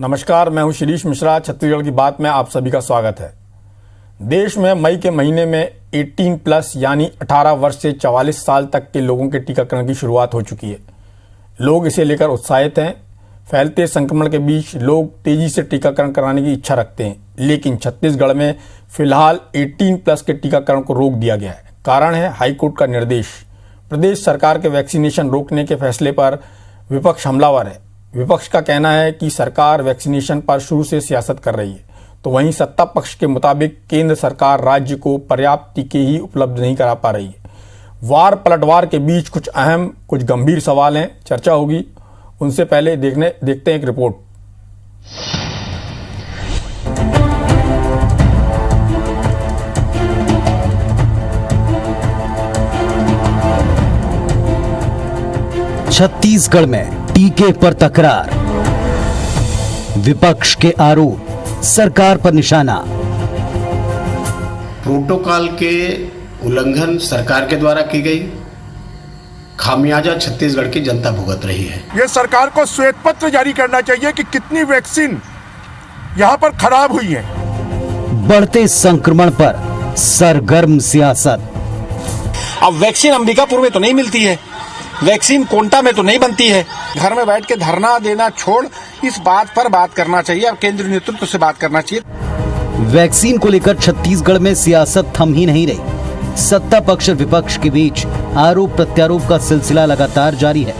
नमस्कार, मैं हूं शिरीष मिश्रा। छत्तीसगढ़ की बात में आप सभी का स्वागत है। देश में मई के महीने में 18 प्लस यानी 18 वर्ष से 44 साल तक के लोगों के टीकाकरण की शुरुआत हो चुकी है। लोग इसे लेकर उत्साहित हैं। फैलते संक्रमण के बीच लोग तेजी से टीकाकरण कराने की इच्छा रखते हैं, लेकिन छत्तीसगढ़ में फिलहाल 18 प्लस के टीकाकरण को रोक दिया गया है। कारण है हाईकोर्ट का निर्देश। प्रदेश सरकार के वैक्सीनेशन रोकने के फैसले पर विपक्ष हमलावर है। विपक्ष का कहना है कि सरकार वैक्सीनेशन पर शुरू से सियासत कर रही है, तो वहीं सत्ता पक्ष के मुताबिक केंद्र सरकार राज्य को पर्याप्त टीके ही उपलब्ध नहीं करा पा रही है। वार पलटवार के बीच कुछ अहम कुछ गंभीर सवाल हैं, चर्चा होगी। उनसे पहले देखते हैं एक रिपोर्ट। छत्तीसगढ़ में टीके पर तकरार, विपक्ष के आरोप, सरकार पर निशाना। प्रोटोकॉल के उल्लंघन सरकार के द्वारा की गई खामियाजा छत्तीसगढ़ की जनता भुगत रही है। ये सरकार को श्वेत पत्र जारी करना चाहिए कि कितनी वैक्सीन यहाँ पर खराब हुई है। बढ़ते संक्रमण पर सरगर्म सियासत। अब वैक्सीन अंबिकापुर में तो नहीं मिलती है, वैक्सीन कोंटा में तो नहीं बनती है। घर में बैठ के धरना देना छोड़ इस बात पर बात करना चाहिए। अब केंद्रीय नेतृत्व से बात करना चाहिए। वैक्सीन को लेकर छत्तीसगढ़ में सियासत थम ही नहीं रही। सत्ता पक्ष और विपक्ष के बीच आरोप प्रत्यारोप का सिलसिला लगातार जारी है।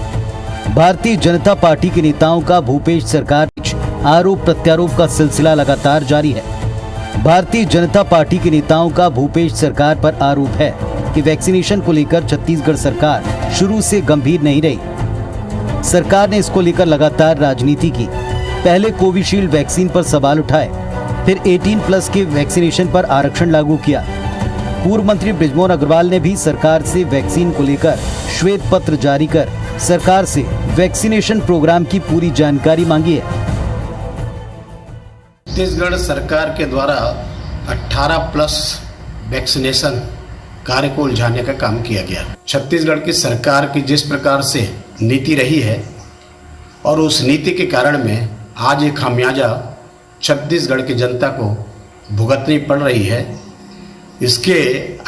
भारतीय जनता पार्टी के नेताओं का भूपेश सरकार बीच आरोप प्रत्यारोप का सिलसिला लगातार जारी है। भारतीय जनता पार्टी के नेताओं का भूपेश सरकार पर आरोप है कि वैक्सीनेशन को लेकर छत्तीसगढ़ सरकार शुरू से गंभीर नहीं रही। सरकार ने इसको लेकर लगातार राजनीति की। पहले कोविशील्ड वैक्सीन पर सवाल उठाए, फिर 18 प्लस के वैक्सीनेशन पर आरक्षण लागू किया। पूर्व मंत्री बृजमोहन अग्रवाल ने भी सरकार से वैक्सीन को लेकर श्वेत पत्र जारी कर सरकार से वैक्सीनेशन प्रोग्राम की पूरी जानकारी मांगी है। छत्तीसगढ़ सरकार के द्वारा 18 प्लस वैक्सीनेशन कार्य को उलझाने का काम किया गया। छत्तीसगढ़ की सरकार की जिस प्रकार से नीति रही है और उस नीति के कारण में आज ये खामियाजा छत्तीसगढ़ की जनता को भुगतनी पड़ रही है, इसके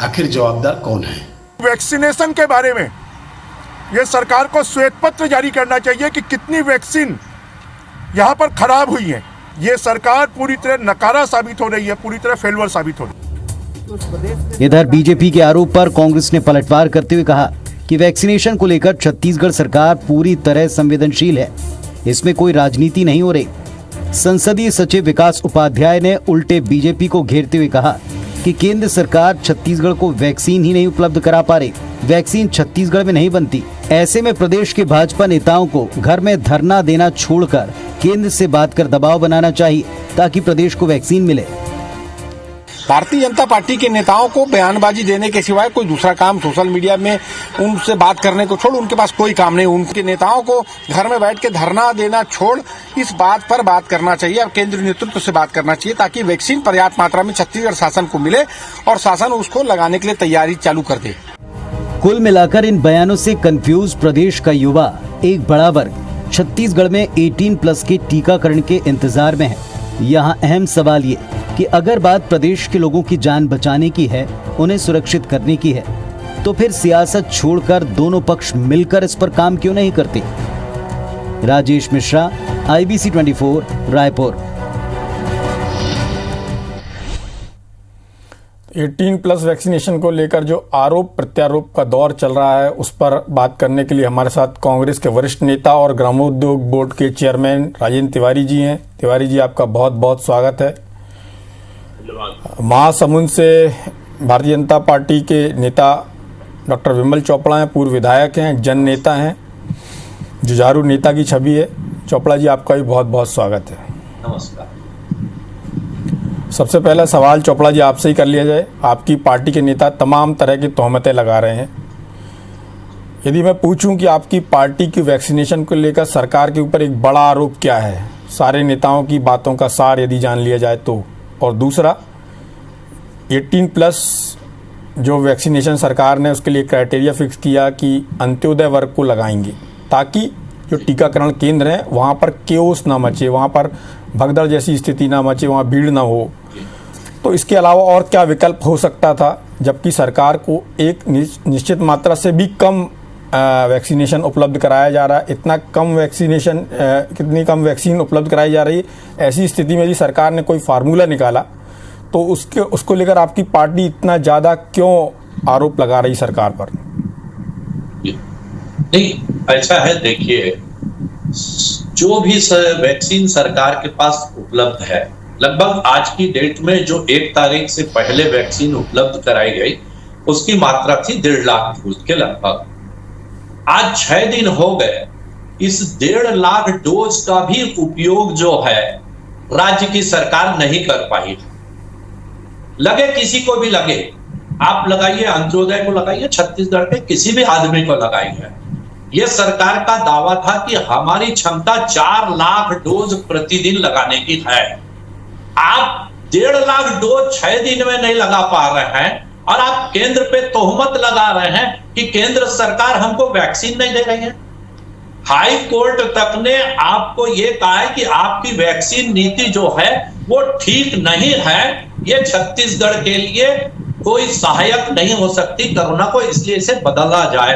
आखिर जवाबदार कौन है? वैक्सीनेशन के बारे में ये सरकार को श्वेत पत्र जारी करना चाहिए कि कितनी वैक्सीन यहाँ पर खराब हुई है। ये सरकार पूरी तरह नकारा साबित हो रही है, पूरी तरह फेलवर साबित हो रही है। इधर बीजेपी के आरोप पर कांग्रेस ने पलटवार करते हुए कहा कि वैक्सीनेशन को लेकर छत्तीसगढ़ सरकार पूरी तरह संवेदनशील है, इसमें कोई राजनीति नहीं हो रही। संसदीय सचिव विकास उपाध्याय ने उल्टे बीजेपी को घेरते हुए कहा कि केंद्र सरकार छत्तीसगढ़ को वैक्सीन ही नहीं उपलब्ध करा पा रही, वैक्सीन छत्तीसगढ़ में नहीं बनती। ऐसे में प्रदेश के भाजपा नेताओं को घर में धरना देना छोड़कर केंद्र से बात कर दबाव बनाना चाहिए ताकि प्रदेश को वैक्सीन मिले। भारतीय जनता पार्टी के नेताओं को बयानबाजी देने के सिवाय कोई दूसरा काम सोशल मीडिया में उनसे बात करने को छोड़ उनके पास कोई काम नहीं। उनके नेताओं को घर में बैठ के धरना देना छोड़ इस बात पर बात करना चाहिए। अब केंद्रीय नेतृत्व से बात करना चाहिए ताकि वैक्सीन पर्याप्त मात्रा में छत्तीसगढ़ शासन को मिले और शासन उसको लगाने के लिए तैयारी चालू कर दे। कुल मिलाकर इन बयानों से कंफ्यूज प्रदेश का युवा एक बड़ा वर्ग छत्तीसगढ़ में 18 प्लस के टीकाकरण के इंतजार में है। यहाँ अहम सवाल ये कि अगर बात प्रदेश के लोगों की जान बचाने की है, उन्हें सुरक्षित करने की है, तो फिर सियासत छोड़कर दोनों पक्ष मिलकर इस पर काम क्यों नहीं करते? Rajesh Mishra, IBC 24, Raipur. 18 plus vaccination को लेकर जो आरोप प्रत्यारोप का दौर चल रहा है, उस पर बात करने के लिए हमारे साथ कांग्रेस के वरिष्ठ नेता और ग्रामोद्योग बोर्ड के चेयरमैन राजेंद्र तिवारी जी हैं। तिवारी जी, आपका बहुत बहुत स्वागत है। महासमुंद से भारतीय जनता पार्टी के नेता डॉक्टर विमल चोपड़ा हैं, पूर्व विधायक हैं, जन नेता हैं, जुझारू नेता की छवि है। चोपड़ा जी, आपका भी बहुत बहुत स्वागत है। नमस्कार। सबसे पहला सवाल चोपड़ा जी आपसे ही कर लिया जाए। आपकी पार्टी के नेता तमाम तरह की तोहमतें लगा रहे हैं। यदि मैं पूछूं कि आपकी पार्टी की वैक्सीनेशन को लेकर सरकार के ऊपर एक बड़ा आरोप क्या है, सारे नेताओं की बातों का सार यदि जान लिया जाए तो, और दूसरा 18 प्लस जो वैक्सीनेशन सरकार ने उसके लिए क्राइटेरिया फिक्स किया कि अंत्योदय वर्ग को लगाएंगे ताकि जो टीकाकरण केंद्र हैं वहाँ पर केओस ना मचे, वहाँ पर भगदड़ जैसी स्थिति ना मचे, वहाँ भीड़ ना हो। तो इसके अलावा और क्या विकल्प हो सकता था, जबकि सरकार को एक निश्चित मात्रा से भी कम वैक्सीनेशन उपलब्ध कराया जा रहा है। इतना कम वैक्सीनेशन, कितनी कम वैक्सीन उपलब्ध कराई जा रही है, ऐसी स्थिति में यदि सरकार ने कोई फार्मूला निकाला तो उसको लेकर आपकी पार्टी इतना ज़्यादा क्यों आरोप लगा रही सरकार पर? नहीं, ऐसा है, देखिए, जो भी वैक्सीन सरकार के पास उपलब्ध है, लगभग आज की डेट में जो 1 तारीख से पहले वैक्सीन उपलब्ध कराई गई उसकी मात्रा थी 1.5 लाख डोज के लगभग। आज 6 दिन हो गए, इस 1.5 लाख डोज का भी उपयोग जो है राज्य की सरकार नहीं कर पाई। लगे किसी को भी लगे, आप लगाइए, अंत्योदय को लगाइए, छत्तीसगढ़ के किसी भी आदमी को लगाइए। यह सरकार का दावा था कि हमारी क्षमता 4 लाख डोज प्रतिदिन लगाने की है। आप 1.5 लाख डोज 6 दिन में नहीं लगा पा रहे हैं और आप केंद्र पे तोहमत लगा रहे हैं कि केंद्र सरकार हमको वैक्सीन नहीं दे रही है। हाई कोर्ट तक ने आपको यह कहा है कि आपकी वैक्सीन नीति जो है वो ठीक नहीं है, ये छत्तीसगढ़ के लिए कोई सहायक नहीं हो सकती कोरोना को, इसलिए इसे बदला जाए।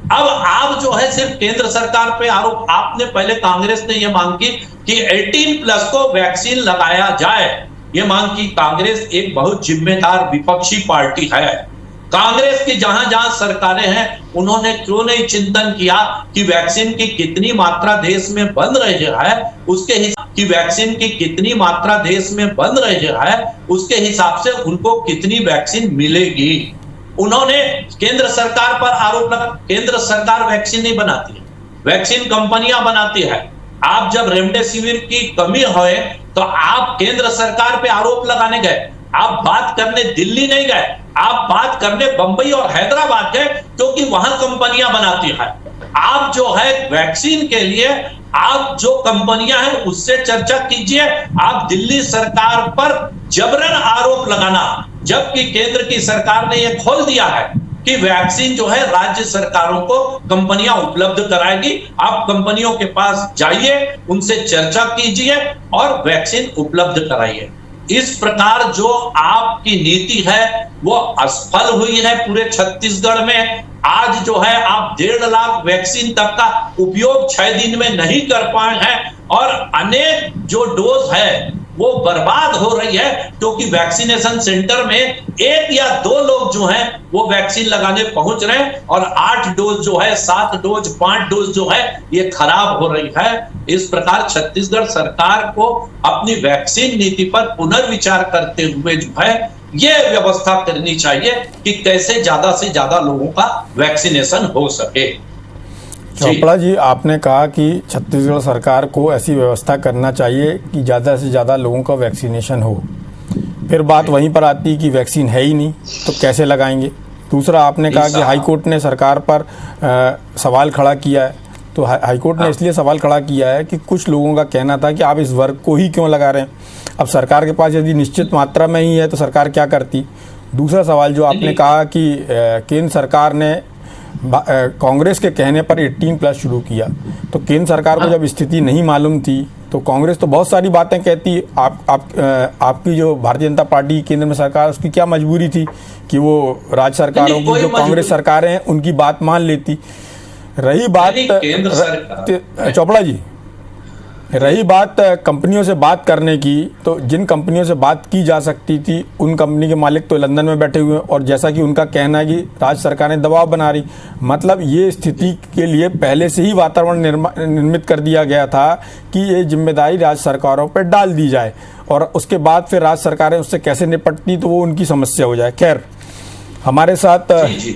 अब आप जो है सिर्फ केंद्र सरकार पे आरोप, आपने पहले कांग्रेस ने यह मांग की कि 18+ को वैक्सीन लगाया जाए। यह मांग की कांग्रेस एक बहुत जिम्मेदार विपक्षी पार्टी है। कांग्रेस की जहां जहां सरकारें हैं उन्होंने क्यों नहीं चिंतन किया कि वैक्सीन की कितनी मात्रा देश में बन रही है, उसके हिसाब की वैक्सीन की कितनी मात्रा देश में बन रही है, उसके हिसाब से उनको कितनी वैक्सीन मिलेगी। उन्होंने केंद्र सरकार पर आरोप लगा, केंद्र सरकार वैक्सीन नहीं बनाती है, वैक्सीन कंपनियां बनाती है। आप जब रेमडेसिविर की कमी होए तो आप केंद्र सरकार पे आरोप लगाने गए, आप बात करने दिल्ली नहीं गए, आप बात करने बंबई और हैदराबाद गए, क्योंकि वहां कंपनियां बनाती है। आप जो है वैक्सीन के लिए आप जो कंपनियां हैं उससे चर्चा कीजिए। आप दिल्ली सरकार पर जबरन आरोप लगाना, जबकि केंद्र की सरकार ने यह खोल दिया है कि वैक्सीन जो है राज्य सरकारों को कंपनियां उपलब्ध कराएगी। आप कंपनियों के पास जाइए, उनसे चर्चा कीजिए और वैक्सीन उपलब्ध कराइए। इस प्रकार जो आपकी नीति है वो असफल हुई है पूरे छत्तीसगढ़ में। आज जो है आप 1.5 लाख वैक्सीन तक का उपयोग 6 दिन में नहीं कर पाए हैं और अनेक जो डोज है वो बर्बाद हो रही है, क्योंकि वैक्सीनेशन सेंटर में 1 या 2 लोग जो हैं वो वैक्सीन लगाने पहुंच रहे हैं और 8 डोज जो है, 7 डोज, 5 डोज जो है ये खराब हो रही है। इस प्रकार छत्तीसगढ़ सरकार को अपनी वैक्सीन नीति पर पुनर्विचार करते हुए जो है ये व्यवस्था करनी चाहिए कि कैसे ज्यादा से ज्यादा लोगों का वैक्सीनेशन हो सके। चोपड़ा जी, आपने कहा कि छत्तीसगढ़ सरकार को ऐसी व्यवस्था करना चाहिए कि ज़्यादा से ज़्यादा लोगों का वैक्सीनेशन हो। फिर बात वहीं पर आती है कि वैक्सीन है ही नहीं तो कैसे लगाएंगे। दूसरा, आपने कहा कि हाईकोर्ट ने सरकार पर सवाल खड़ा किया है, तो हाईकोर्ट ने इसलिए सवाल खड़ा किया है कि कुछ लोगों का कहना था कि आप इस वर्ग को ही क्यों लगा रहे हैं। अब सरकार के पास यदि निश्चित मात्रा में ही है तो सरकार क्या करती। दूसरा सवाल जो आपने कहा कि केंद्र सरकार ने कांग्रेस के कहने पर 18+ शुरू किया, तो केंद्र सरकार को जब स्थिति नहीं मालूम थी तो कांग्रेस तो बहुत सारी बातें कहती। आपकी जो भारतीय जनता पार्टी केंद्र में सरकार, उसकी क्या मजबूरी थी कि वो राज्य सरकारों की जो कांग्रेस सरकारें हैं उनकी बात मान लेती। रही बात चोपड़ा जी, रही बात कंपनियों से बात करने की, तो जिन कंपनियों से बात की जा सकती थी उन कंपनी के मालिक तो लंदन में बैठे हुए हैं और जैसा कि उनका कहना है कि राज्य सरकार ने दबाव बना रही। मतलब ये स्थिति के लिए पहले से ही वातावरण निर्मित कर दिया गया था कि ये जिम्मेदारी राज्य सरकारों पर डाल दी जाए और उसके बाद फिर राज्य सरकारें उससे कैसे निपटती तो वो उनकी समस्या हो जाए। खैर, हमारे साथ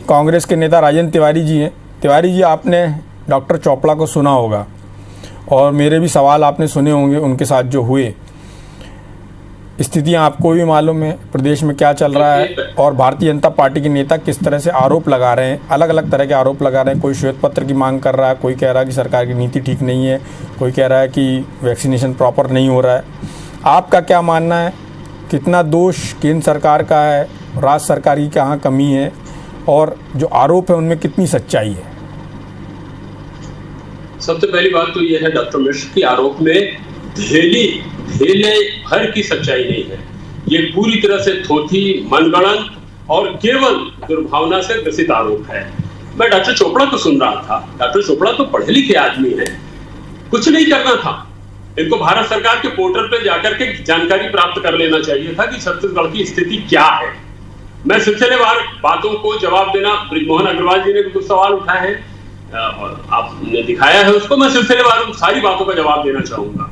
कांग्रेस के नेता राजेंद्र तिवारी जी हैं। तिवारी जी, आपने डॉक्टर चोपड़ा को सुना होगा और मेरे भी सवाल आपने सुने होंगे उनके साथ जो हुए। स्थितियां आपको भी मालूम है प्रदेश में क्या चल रहा है और भारतीय जनता पार्टी के नेता किस तरह से आरोप लगा रहे हैं, अलग अलग तरह के आरोप लगा रहे हैं। कोई श्वेत पत्र की मांग कर रहा है, कोई कह रहा है कि सरकार की नीति ठीक नहीं है, कोई कह रहा है कि वैक्सीनेशन प्रॉपर नहीं हो रहा है। आपका क्या मानना है, कितना दोष केंद्र सरकार का है, राज्य सरकार की कहाँ कमी है और जो आरोप है उनमें कितनी सच्चाई है? सबसे पहली बात तो यह है डॉक्टर मिश्र के आरोप में ढेले भर की सच्चाई नहीं है। ये पूरी तरह से थोथी, मनगढ़ंत और केवल दुर्भावना से ग्रसित आरोप है। मैं डॉक्टर चोपड़ा को सुन रहा था। डॉक्टर चोपड़ा तो पढ़े लिखे आदमी है, कुछ नहीं करना था। इनको भारत सरकार के पोर्टल पे जाकर के जानकारी प्राप्त कर लेना चाहिए था कि छत्तीसगढ़ की स्थिति क्या है। मैं सिलसिलेवार बातों को जवाब देना, ब्रिजमोहन अग्रवाल जी ने भी कुछ सवाल उठाए हैं और आपने दिखाया है उसको, मैं सिलसिलेवार सारी बातों का जवाब देना चाहूंगा।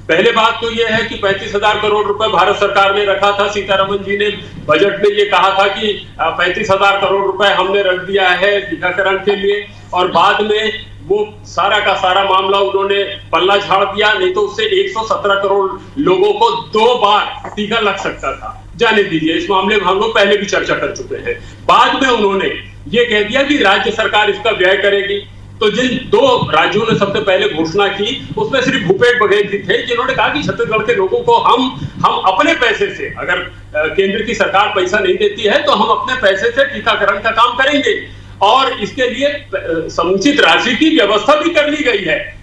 पहले बात तो यह है कि 35,000 करोड़ रुपए भारत सरकार ने रखा था। सीतारमण जी ने बजट में ये कहा था कि 35,000 करोड़ रुपए हमने रख दिया है टीकाकरण के लिए, और बाद में वो सारा का सारा मामला उन्होंने पल्ला झाड़ दिया। नहीं तो उससे 117 करोड़ लोगों को 2 बार टीका लग सकता था। जाने दीजिए, इस मामले में हम लोग पहले भी चर्चा कर चुके हैं। बाद में उन्होंने ये कह दिया कि राज्य सरकार इसका व्यय करेगी। तो जिन 2 राज्यों ने सबसे पहले घोषणा की उसमें सिर्फ भूपेश बघेल जी थे जिन्होंने कहा कि छत्तीसगढ़ के लोगों को हम अपने पैसे से, अगर केंद्र की सरकार पैसा नहीं देती है तो हम अपने पैसे से टीकाकरण का काम करेंगे, और इसके लिए समुचित राशि की व्यवस्था भी कर ली गई है।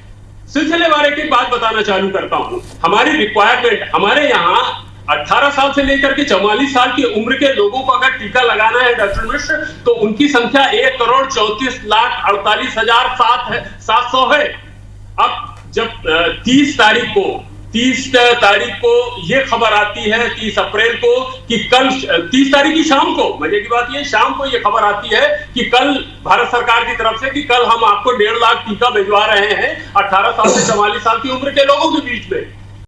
सिलसिलेवार एक बात बताना चालू करता हूं। हमारी रिक्वायरमेंट, हमारे यहाँ 18 साल से लेकर के 44 साल की उम्र के लोगों को अगर टीका लगाना है डॉक्टर मिश्र, तो उनकी संख्या 1,34,48,700 है। अब जब 30 तारीख को ये खबर आती है 30 अप्रैल को कि कल 30 तारीख की शाम को, मजे की बात ये शाम को ये खबर आती है कि कल भारत सरकार की तरफ से कि कल हम आपको 1.5 लाख टीका भिजवा रहे हैं 18 साल से 44 साल की उम्र के लोगों के बीच में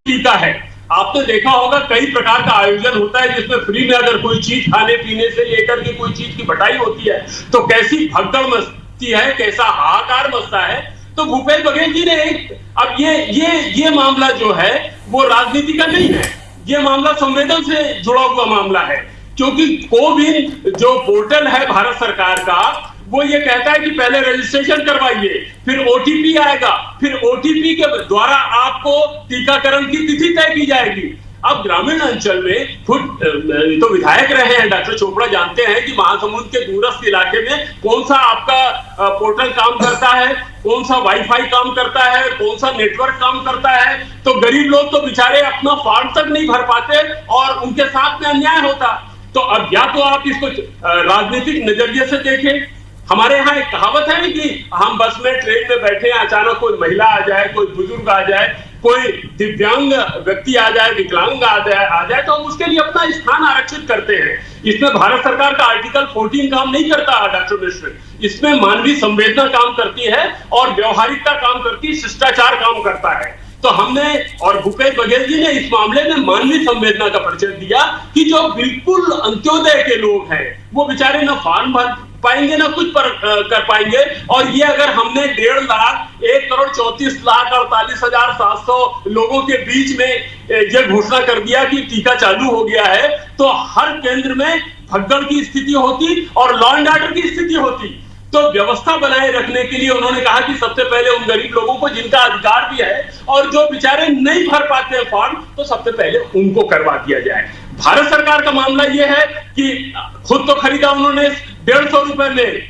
टीका है। आपने देखा होगा कई प्रकार का आयोजन होता है जिसमें फ्री में अगर कोई चीज खाने पीने से लेकर के कोई चीज की बटाई होती है तो कैसी भगदड़ मचती है, कैसा हाहाकार मचता है। तो भूपेश बघेल जी ने अब ये मामला जो है वो राजनीति का नहीं है, ये मामला संवेदन से जुड़ा हुआ मामला है। क्योंकि कोविन जो पोर्टल है भारत सरकार का, वो ये कहता है कि पहले रजिस्ट्रेशन करवाइए, फिर ओटीपी आएगा, फिर ओटीपी के द्वारा आपको टीकाकरण की तिथि तय की जाएगी। अब ग्रामीण अंचल में खुद तो विधायक रहे हैं डॉक्टर चोपड़ा, जानते हैं कि महासमुंद के दूरस्थ इलाके में कौन सा आपका पोर्टल काम करता है, कौन सा वाईफाई काम करता है, कौन सा नेटवर्क काम करता है। तो गरीब लोग तो बेचारे अपना फॉर्म तक नहीं भर पाते और उनके साथ में अन्याय होता। तो अब या तो आप इसको राजनीतिक नजरिए से देखें। हमारे यहाँ एक कहावत है कि हम बस में ट्रेन में बैठे हैं, अचानक कोई महिला आ जाए, कोई बुजुर्ग आ जाए, कोई दिव्यांग व्यक्ति आ जाए, विकलांग आ जाए तो हम उसके लिए अपना स्थान आरक्षित करते हैं। इसमें भारत सरकार का आर्टिकल 14 काम नहीं करता डॉक्टर मिश्र, इसमें मानवीय संवेदना काम करती है और व्यवहारिकता काम करती है, शिष्टाचार काम करता है। तो हमने और भूपेश बघेल जी ने इस मामले में मानवीय संवेदना का परिचय दिया कि जो बिल्कुल अंत्योदय के लोग हैं वो बेचारे न फॉर्म भर पाएंगे ना कुछ कर पाएंगे। और ये अगर हमने 1.5 लाख 1,34,48,700 लोगों के बीच में ये घोषणा कर दिया कि टीका चालू हो गया है, तो हर केंद्र में भगदड़ की स्थिति होती और लॉ एंड ऑर्डर की स्थिति होती। तो व्यवस्था बनाए रखने के लिए उन्होंने कहा कि सबसे पहले उन गरीब लोगों को जिनका अधिकार भी है और जो बेचारे नहीं भर पाते हैं फॉर्म, तो सबसे पहले उनको करवा दिया जाए। भारत सरकार का मामला यह है कि खुद तो खरीदा उन्होंने 150 रुपए में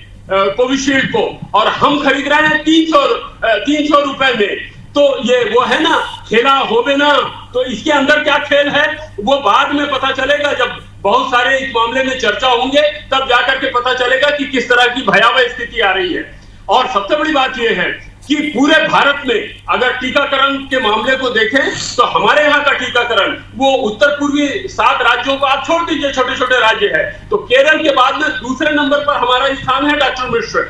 कोविशील्ड को, और हम खरीद रहे हैं 300 रुपए में। तो ये वो है ना, खेला होवे ना। तो इसके अंदर क्या खेल है वो बाद में पता चलेगा, जब बहुत सारे इस मामले में चर्चा होंगे तब जाकर के पता चलेगा कि किस तरह की भयावह स्थिति आ रही है। और सबसे बड़ी बात यह है कि पूरे भारत में अगर टीकाकरण के मामले को देखें तो हमारे यहाँ का टीकाकरण वो उत्तर पूर्वी 7 राज्यों को आप छोड़ दीजिए, छोटे छोटे राज्य है, तो केरल के बाद में दूसरे नंबर पर हमारा स्थान है डॉक्टर मिश्र,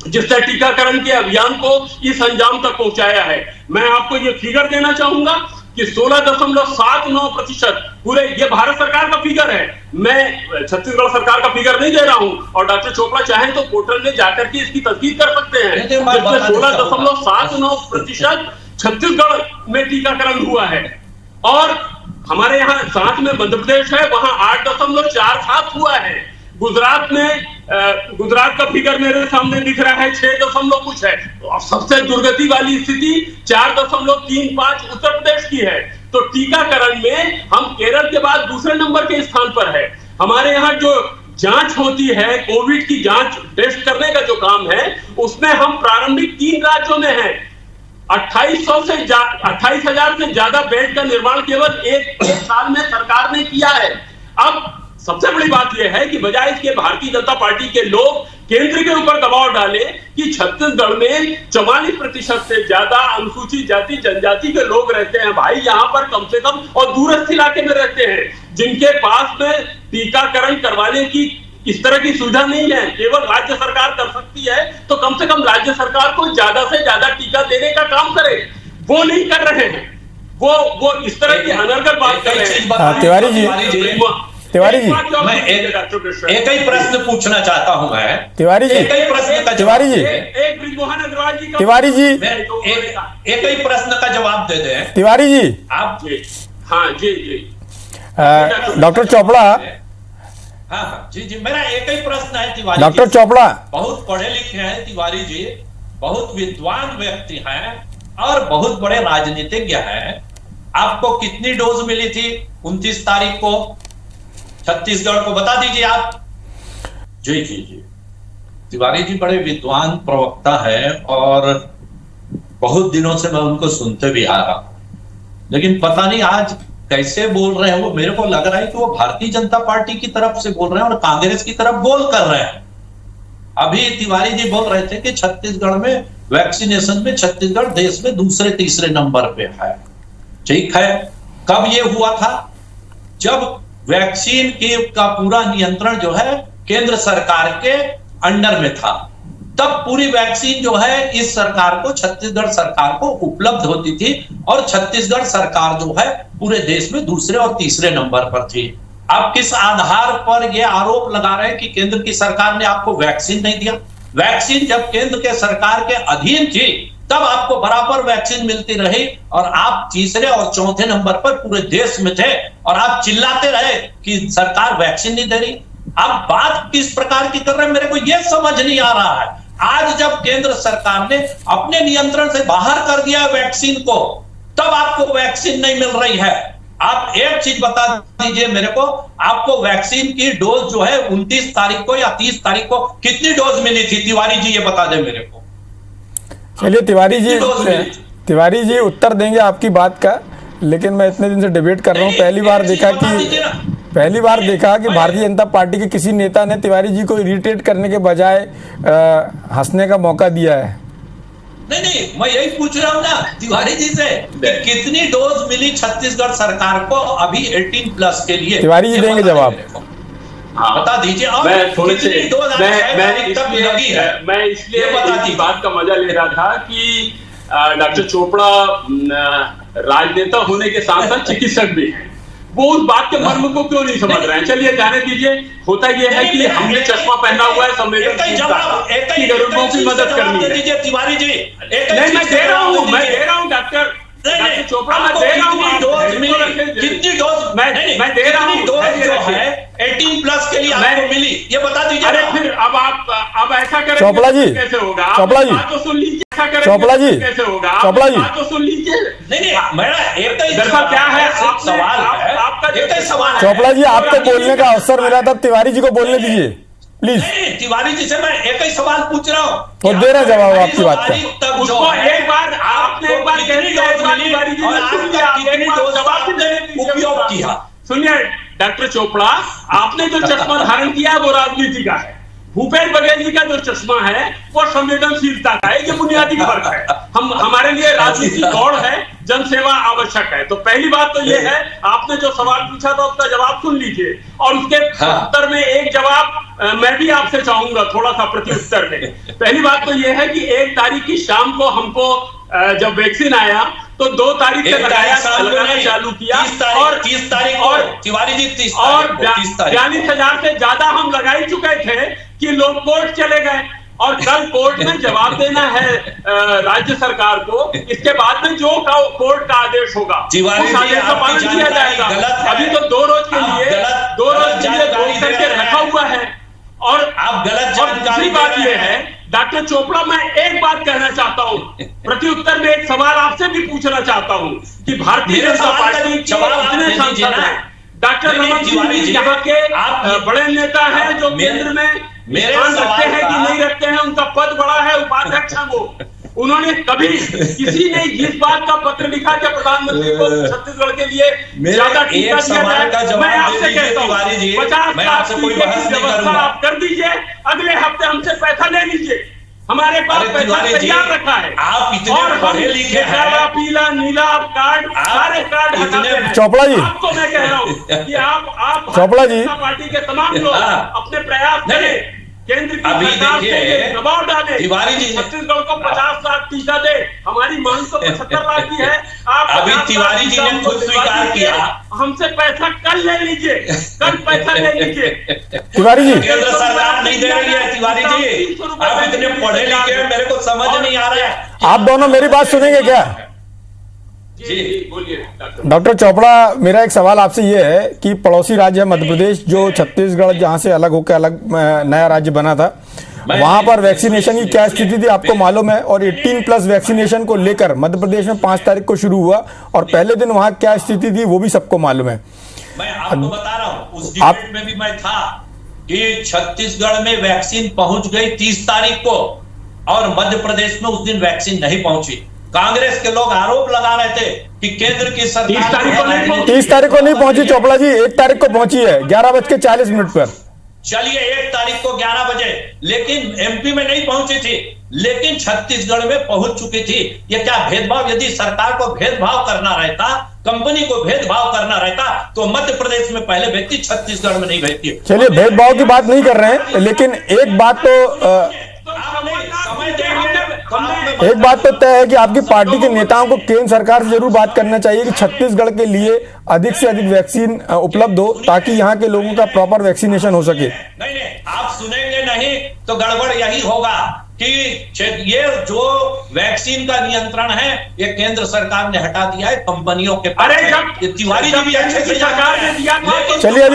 जिसने टीकाकरण के अभियान को इस अंजाम तक पहुंचाया है। मैं आपको ये फिगर देना चाहूंगा कि 16.79% पूरे, ये भारत सरकार का फिगर है, मैं छत्तीसगढ़ सरकार का फिगर नहीं दे रहा हूं। और डॉक्टर चोपड़ा चाहें तो पोर्टल में जाकर के इसकी तस्दीक कर सकते हैं। 16.79% छत्तीसगढ़ में टीकाकरण हुआ है। और हमारे यहाँ साथ में मध्य प्रदेश है, वहां 8.47 हुआ है। गुजरात में गुजरात का फिगर मेरे सामने दिख रहा है 6 कुछ है। और सबसे दुर्गति वाली स्थिति 4.35 उत्तर प्रदेश की है। तो टीकाकरण में हम केरल के बाद दूसरे नंबर के स्थान पर है। हमारे यहाँ जो जांच होती है, कोविड की जांच टेस्ट करने का जो काम है, उसमें हम प्रारंभिक 3 राज्यों में हैं। 2800 से 28,000 से ज्यादा बेड का निर्माण केवल एक साल में सरकार ने किया है। अब सबसे बड़ी बात यह है कि बजाय इसके भारतीय जनता पार्टी के लोग केंद्र के ऊपर दबाव डाले कि छत्तीसगढ़ में 44% से ज्यादा अनुसूचित जाति जनजाति के लोग रहते हैं। भाई यहाँ पर कम से कम, और दूरस्थ इलाके में रहते हैं, जिनके पास में टीकाकरण करवाने की इस तरह की सुविधा नहीं है, केवल राज्य सरकार कर सकती है, तो कम से कम राज्य सरकार को ज्यादा से ज्यादा टीका देने का काम करे। वो नहीं कर रहे हैं, वो इस तरह की अनर्गल बात कर रहे हैं। तिवारी जी मैं एक ही प्रश्न पूछना चाहता हूं मैं। तिवारी जी एक ही प्रश्न का तिवारी जी एक ब्रिजमोहन अग्रवाल जी तिवारी जी एक ही प्रश्न का जवाब दे दें तिवारी जी। आप जी। हाँ जी डॉक्टर चोपड़ा। हाँ जी जी, मेरा एक ही प्रश्न है तिवारी डॉक्टर चोपड़ा बहुत पढ़े लिखे हैं तिवारी जी, बहुत विद्वान व्यक्ति हैं और बहुत बड़े राजनीतिज्ञ हैं। आपको कितनी डोज मिली थी 29 तारीख को छत्तीसगढ़ को, बता दीजिए आप। जी जी जी, तिवारी जी बड़े विद्वान प्रवक्ता है और बहुत दिनों से मैं उनको सुनते भी आ रहा हूं, लेकिन पता नहीं आज कैसे बोल रहे हैं वो। मेरे को लग रहा है कि वो भारतीय जनता पार्टी की तरफ से बोल रहे हैं और कांग्रेस की तरफ गोल कर रहे हैं। अभी तिवारी जी बोल रहे थे कि छत्तीसगढ़ में वैक्सीनेशन में छत्तीसगढ़ देश में दूसरे तीसरे नंबर पे है। ठीक है, कब ये हुआ था? जब वैक्सीन का पूरा नियंत्रण जो है केंद्र सरकार के अंडर में था, तब पूरी वैक्सीन जो है इस सरकार को, छत्तीसगढ़ सरकार को उपलब्ध होती थी और छत्तीसगढ़ सरकार जो है पूरे देश में दूसरे और तीसरे नंबर पर थी। आप किस आधार पर यह आरोप लगा रहे हैं कि केंद्र की सरकार ने आपको वैक्सीन नहीं दिया? वैक्सीन जब केंद्र के सरकार के अधीन थी तब आपको बराबर वैक्सीन मिलती रही और आप तीसरे और चौथे नंबर पर पूरे देश में थे और आप चिल्लाते रहे कि सरकार वैक्सीन नहीं दे रही। आप बात किस प्रकार की कर रहे हैं, मेरे को यह समझ नहीं आ रहा है। आज जब केंद्र सरकार ने अपने नियंत्रण से बाहर कर दिया वैक्सीन को, तब आपको वैक्सीन नहीं मिल रही है। आप एक चीज बता दीजिए मेरे को, आपको वैक्सीन की डोज जो है 29 तारीख को या 30 तारीख को कितनी डोज मिली थी? तिवारी जी ये बता दें मेरे को। चलिए तिवारी जी उत्तर देंगे आपकी बात का, लेकिन मैं इतने दिन से डिबेट कर रहा हूँ, पहली बार देखा कि भारतीय जनता पार्टी के किसी नेता ने तिवारी जी को इरिटेट करने के बजाय हंसने का मौका दिया है। नहीं, मैं यही पूछ रहा हूँ ना तिवारी जी से, कितनी डोज मिली छत्तीसगढ़ सरकार को अभी 18+ के लिए? तिवारी जी देंगे जवाब, बता दीजिए। मैं इसलिए बात का मजा ले रहा था कि डॉक्टर चोपड़ा राजनेता होने के साथ साथ चिकित्सक भी हैं, वो उस बात के मर्म को क्यों नहीं समझ रहे हैं। चलिए जाने दीजिए। होता यह है कि हमने चश्मा पहना हुआ है, संवेदनशीलता की गरीबों की मदद करनी है। तिवारी जी नहीं, मैं दे रहा हूँ डॉक्टर चोपड़ा, मैं दे रहा हूँ कितनी डोज मैं दे रहा हूँ जो है 18+ के लिए आपको मिली, ये बता दीजिए। अरे फिर अब ऐसा करें चोपड़ा जी, कैसे होगा? चोपड़ा जी तो सुन लीजिए, चोपड़ा जी कैसे होगा? चोपड़ा जी तो सुन लीजिए। नहीं, मेरा एक ही क्या है सवाल है, आपका एक ही सवाल है। चोपड़ा जी आपको बोलने का अवसर मिला था, तिवारी जी को बोलने दीजिए प्लीज। तिवारी जी से मैं एक ही सवाल पूछ रहा हूँ, तो दे रहे जवाब आपकी बात का। उसको एक बार आपने एक बार उपयोग किया। सुनिए डॉक्टर चोपड़ा, आपने जो चश्मा धारण किया वो राजनीति का है। भूपेश बघेल जी का जो चश्मा है वो संवेदनशीलता का है। ये बुनियादी फर्क है। हमारे लिए राजनीति दौड़ है, जनसेवा आवश्यक है। तो पहली बात तो ये है, आपने जो सवाल पूछा था उसका जवाब सुन लीजिए और उसके उत्तर में एक जवाब मैं भी आपसे चाहूंगा, थोड़ा सा प्रति उत्तर में। पहली बात तो ये है कि 1 तारीख की शाम को हमको जब वैक्सीन आया तो 2 तारीख से लगाना चालू किया और 30 तारीख और तिवारी जी 30 और 42,000 से ज्यादा हम लगा ही चुके थे कि लोग कोर्ट चले गए और कल कोर्ट में जवाब देना है राज्य सरकार को। इसके बाद में जो कोर्ट का आदेश होगा उस आदेश का पालन किया जाएगा। अभी तो 2 रोज के लिए रोक करके रखा हुआ है। और आप गलत दूसरी बात यह है डॉक्टर चोपड़ा, मैं एक बात कहना चाहता हूँ, प्रति उत्तर में एक सवाल आपसे भी पूछना चाहता हूँ कि भारतीय जनता पार्टी के इतने सांसद हैं, डॉक्टर रमन सिंह जी यहाँ के बड़े नेता हैं जो केंद्र में ध्यान रखते हैं कि नहीं रखते हैं, उनका पद बड़ा है, उपाध्यक्ष है वो। उन्होंने कभी किसी ने इस बात का पत्र लिखा कि प्रधानमंत्री को छत्तीसगढ़ के लिए ज्यादा टीका दिया जाए? मैं आपसे कहता हूँ 50 लाख टीके की व्यवस्था आप कर दीजिए, अगले हफ्ते हमसे पैसा ले लीजिए, हमारे पास पैसा तैयार रखा है। आप इतने पढ़े लिखे हैं, काला पीला नीला कार्ड सारे कार्ड हटाते हैं। चोपड़ा जी, आपको मैं कह रहा हूँ कि आप चोपड़ा जी, पार्टी के तमाम लोग अपने प्रयास करें, केंद्र की सरकार से दबाव डाले, तिवारी जी छत्तीसगढ़ को 50 लाख टीका दे। हमारी मांग तो 75 लाख की है। आप अभी तिवारी जी ने खुद स्वीकार किया, हमसे पैसा कल ले लीजिए, कल पैसा ले लीजिए। तिवारी जी, केंद्र सरकार नहीं दे रही है। तिवारी जी आप इतने पढ़े लिखे हैं, मेरे को समझ नहीं आ रहा है। आप दोनों मेरी बात सुनेंगे क्या? जी बोलिए डॉक्टर चोपड़ा, मेरा एक सवाल आपसे ये है कि पड़ोसी राज्य है मध्य प्रदेश, जो छत्तीसगढ़ जहां से अलग होकर अलग नया राज्य बना था, वहां पर वैक्सीनेशन की क्या स्थिति थी आपको मालूम है? और 18+ वैक्सीनेशन को लेकर मध्य प्रदेश में 5 तारीख को शुरू हुआ और पहले दिन वहां क्या स्थिति थी वो भी सबको मालूम है। मैं आपको बता रहा हूं, उस डिबेट में भी मैं था कि छत्तीसगढ़ में वैक्सीन पहुंच गई 30 तारीख को और मध्य प्रदेश में उस दिन वैक्सीन नहीं पहुंची। कांग्रेस के लोग आरोप लगा रहे थे कि केंद्र की सरकार 30 तारीख को नहीं पहुंची चोपड़ा जी, 1 तारीख को पहुंची है 11:40 पर। चलिए 1 तारीख को 11 बजे, लेकिन एमपी में नहीं पहुंची थी, लेकिन छत्तीसगढ़ में पहुंच चुकी थी। ये क्या भेदभाव? यदि सरकार को भेदभाव करना रहता, कंपनी को भेदभाव करना रहता, तो मध्य प्रदेश में पहले भेजती, छत्तीसगढ़ में नहीं भेजती। चलिए भेदभाव की बात नहीं कर रहे हैं, लेकिन एक बात तो तय है कि आपकी पार्टी के नेताओं को केंद्र सरकार से जरूर बात करना चाहिए कि छत्तीसगढ़ के लिए अधिक से अधिक वैक्सीन उपलब्ध हो, ताकि यहाँ के लोगों का प्रॉपर वैक्सीनेशन हो सके। नहीं, आप सुनेंगे नहीं तो गड़बड़ यही होगा कि ये जो वैक्सीन का नियंत्रण है ये केंद्र सरकार ने हटा दिया है कंपनियों के पास। अरे तिवारी जी भी अच्छे से सरकार ने दिया था। चलिए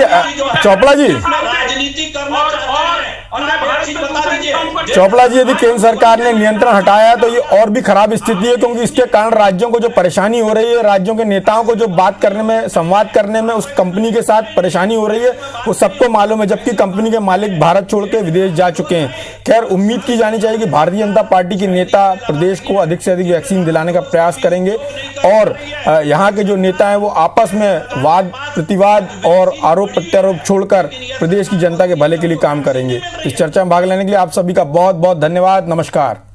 चोपड़ा जी, राजनीति करना चाहते हैं और बता दीजिए चोपड़ा जी, यदि केंद्र सरकार ने नियंत्रण हटाया तो ये और भी खराब स्थिति है, क्योंकि इसके कारण राज्यों को जो परेशानी हो रही है, राज्यों के नेताओं को जो बात करने में, संवाद करने में उस कंपनी के साथ परेशानी हो रही है, वो सबको मालूम है, जबकि कंपनी के मालिक भारत छोड़ के विदेश जा चुके हैं। खैर, उम्मीद की जानी चाहिए कि भारतीय जनता पार्टी के नेता प्रदेश को अधिक से अधिक वैक्सीन दिलाने का प्रयास करेंगे और यहाँ के जो नेता हैं वो आपस में वाद प्रतिवाद और आरोप प्रत्यारोप छोड़कर प्रदेश की जनता के भले के लिए काम करेंगे। इस चर्चा में भाग लेने के लिए आप सभी का बहुत बहुत धन्यवाद। नमस्कार।